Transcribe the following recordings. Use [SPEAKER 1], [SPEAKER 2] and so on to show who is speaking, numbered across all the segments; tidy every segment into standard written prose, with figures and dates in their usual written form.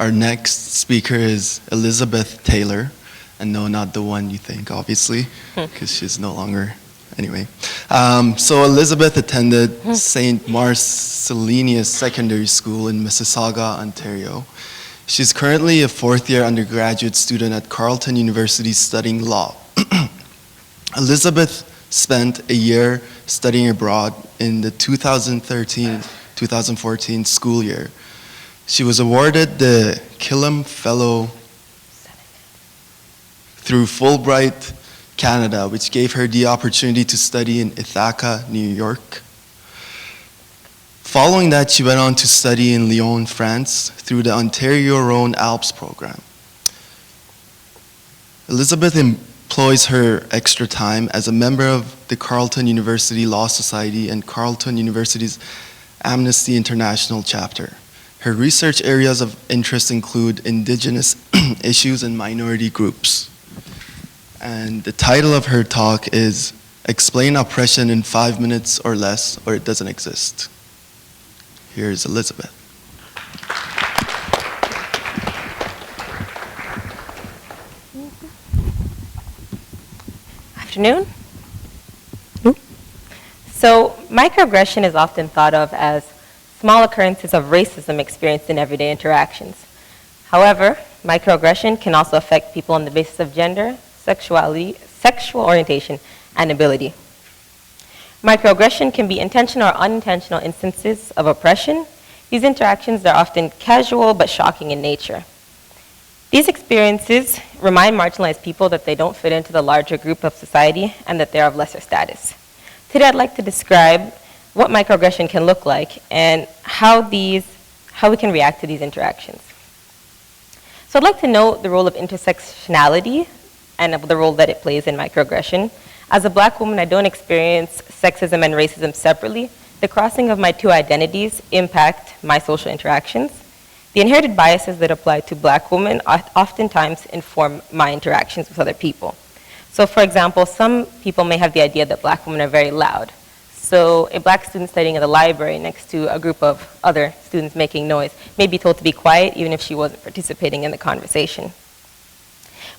[SPEAKER 1] Our next speaker is Elizabeth Taylor, and no, not the one you think, obviously, because she's no longer, anyway. So Elizabeth attended St. Marcellinus Secondary School in Mississauga, Ontario. She's currently a fourth-year undergraduate student at Carleton University studying law. Elizabeth spent a year studying abroad in the 2013-2014 school year. She was awarded the Killam Fellow through Fulbright, Canada, which gave her the opportunity to study in Ithaca, New York. Following that, she went on to study in Lyon, France, through the Ontario-Rhone-Alpes program. Elizabeth employs her extra time as a member of the Carleton University Law Society and Carleton University's Amnesty International chapter. Her research areas of interest include Indigenous issues and minority groups. And the title of her talk is Explain Oppression in 5 Minutes or Less, or It Doesn't Exist. Here's Elizabeth.
[SPEAKER 2] Afternoon. So microaggression is often thought of as small occurrences of racism experienced in everyday interactions. However, microaggression can also affect people on the basis of gender, sexuality, sexual orientation, and ability. Microaggression can be intentional or unintentional instances of oppression. These interactions are often casual but shocking in nature. These experiences remind marginalized people that they don't fit into the larger group of society and that they're of lesser status. Today I'd like to describe what microaggression can look like and how we can react to these interactions. So I'd like to note the role of intersectionality and of the role that it plays in microaggression. As a Black woman, I don't experience sexism and racism separately. The crossing of my two identities impact my social interactions. The inherited biases that apply to Black women oftentimes inform my interactions with other people. So for example, some people may have the idea that Black women are very loud. So a Black student studying in the library next to a group of other students making noise may be told to be quiet even if she wasn't participating in the conversation.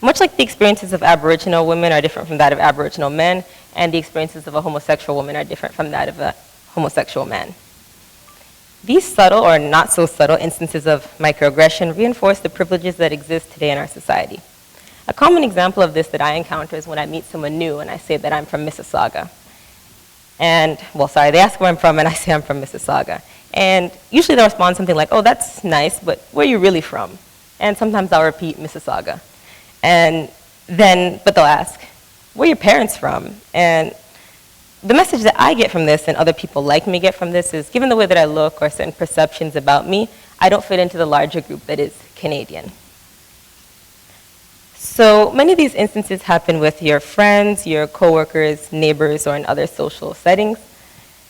[SPEAKER 2] Much like the experiences of Aboriginal women are different from that of Aboriginal men, and the experiences of a homosexual woman are different from that of a homosexual man. These subtle or not so subtle instances of microaggression reinforce the privileges that exist today in our society. A common example of this that I encounter is when I meet someone new and I say that I'm from Mississauga. And, they ask where I'm from and I say I'm from Mississauga. And usually they'll respond something like, oh, that's nice, but where are you really from? And sometimes I'll repeat Mississauga. But they'll ask, where are your parents from? And the message that I get from this and other people like me get from this is, given the way that I look or certain perceptions about me, I don't fit into the larger group that is Canadian. So many of these instances happen with your friends, your coworkers, neighbors, or in other social settings.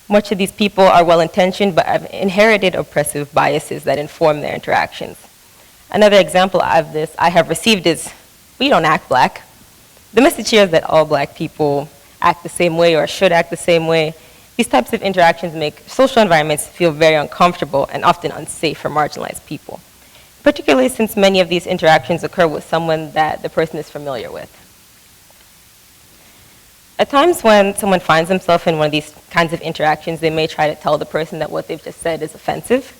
[SPEAKER 2] Much of these people are well-intentioned but have inherited oppressive biases that inform their interactions. Another example of this I have received is, we don't act Black. The message here is that all Black people act the same way or should act the same way. These types of interactions make social environments feel very uncomfortable and often unsafe for marginalized people, particularly since many of these interactions occur with someone that the person is familiar with. At times when someone finds themselves in one of these kinds of interactions, they may try to tell the person that what they've just said is offensive,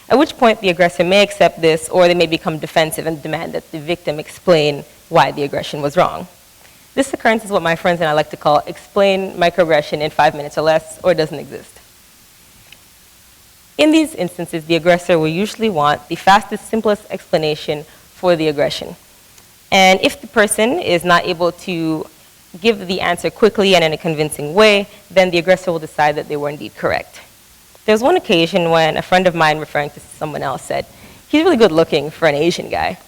[SPEAKER 2] at which point the aggressor may accept this, or they may become defensive and demand that the victim explain why the aggression was wrong. This occurrence is what my friends and I like to call explain microaggression in 5 minutes or less, or it doesn't exist. In these instances, the aggressor will usually want the fastest, simplest explanation for the aggression. And if the person is not able to give the answer quickly and in a convincing way, then the aggressor will decide that they were indeed correct. There was one occasion when a friend of mine referring to someone else said, he's really good looking for an Asian guy.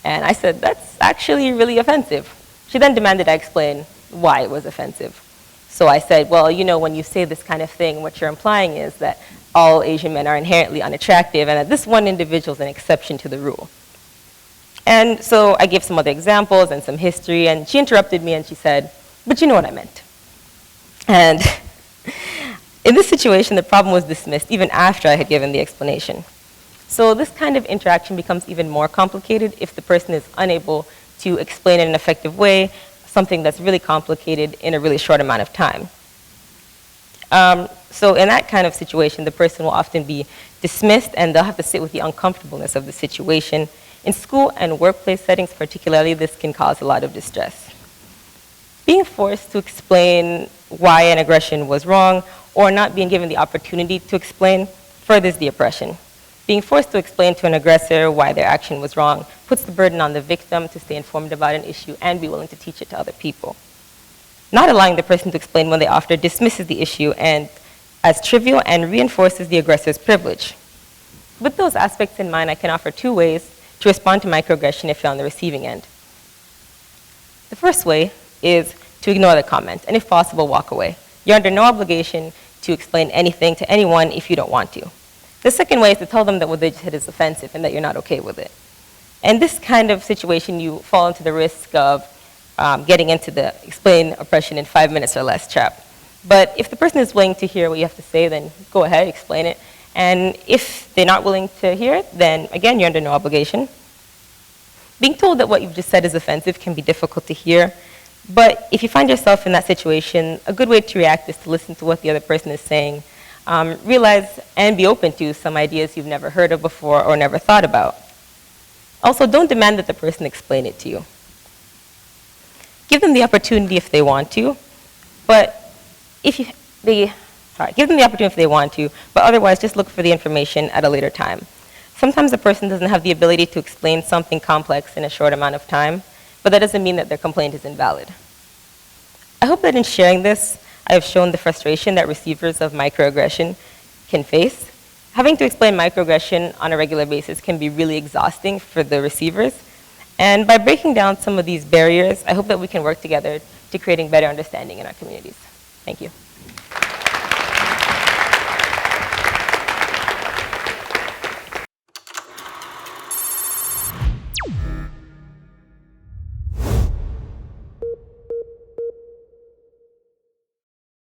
[SPEAKER 2] And I said, that's actually really offensive. She then demanded I explain why it was offensive. So I said, well, you know, when you say this kind of thing, what you're implying is that all Asian men are inherently unattractive and that this one individual is an exception to the rule. And so I gave some other examples and some history, and she interrupted me and she said, but you know what I meant. And in this situation, the problem was dismissed even after I had given the explanation. So this kind of interaction becomes even more complicated if the person is unable to explain in an effective way something that's really complicated in a really short amount of time. So in that kind of situation, the person will often be dismissed and they'll have to sit with the uncomfortableness of the situation. In school and workplace settings particularly, this can cause a lot of distress. Being forced to explain why an aggression was wrong or not being given the opportunity to explain furthers the oppression. Being forced to explain to an aggressor why their action was wrong puts the burden on the victim to stay informed about an issue and be willing to teach it to other people. Not allowing the person to explain when they offer dismisses the issue and as trivial and reinforces the aggressor's privilege. With those aspects in mind, I can offer two ways to respond to microaggression if you're on the receiving end. The first way is to ignore the comment and if possible, walk away. You're under no obligation to explain anything to anyone if you don't want to. The second way is to tell them that what they just did is offensive and that you're not okay with it. In this kind of situation, you fall into the risk of getting into the explain oppression in 5 minutes or less trap. But if the person is willing to hear what you have to say, then go ahead, explain it. And if they're not willing to hear it, then again, you're under no obligation. Being told that what you've just said is offensive can be difficult to hear. But if you find yourself in that situation, a good way to react is to listen to what the other person is saying. Realize and be open to some ideas you've never heard of before or never thought about. Also, don't demand that the person explain it to you. Give them the opportunity if they want to, but give them the opportunity if they want to, but otherwise just look for the information at a later time. Sometimes the person doesn't have the ability to explain something complex in a short amount of time, but that doesn't mean that their complaint is invalid. I hope that in sharing this, I have shown the frustration that receivers of microaggression can face. Having to explain microaggression on a regular basis can be really exhausting for the receivers. And by breaking down some of these barriers, I hope that we can work together to creating better understanding in our communities. Thank you.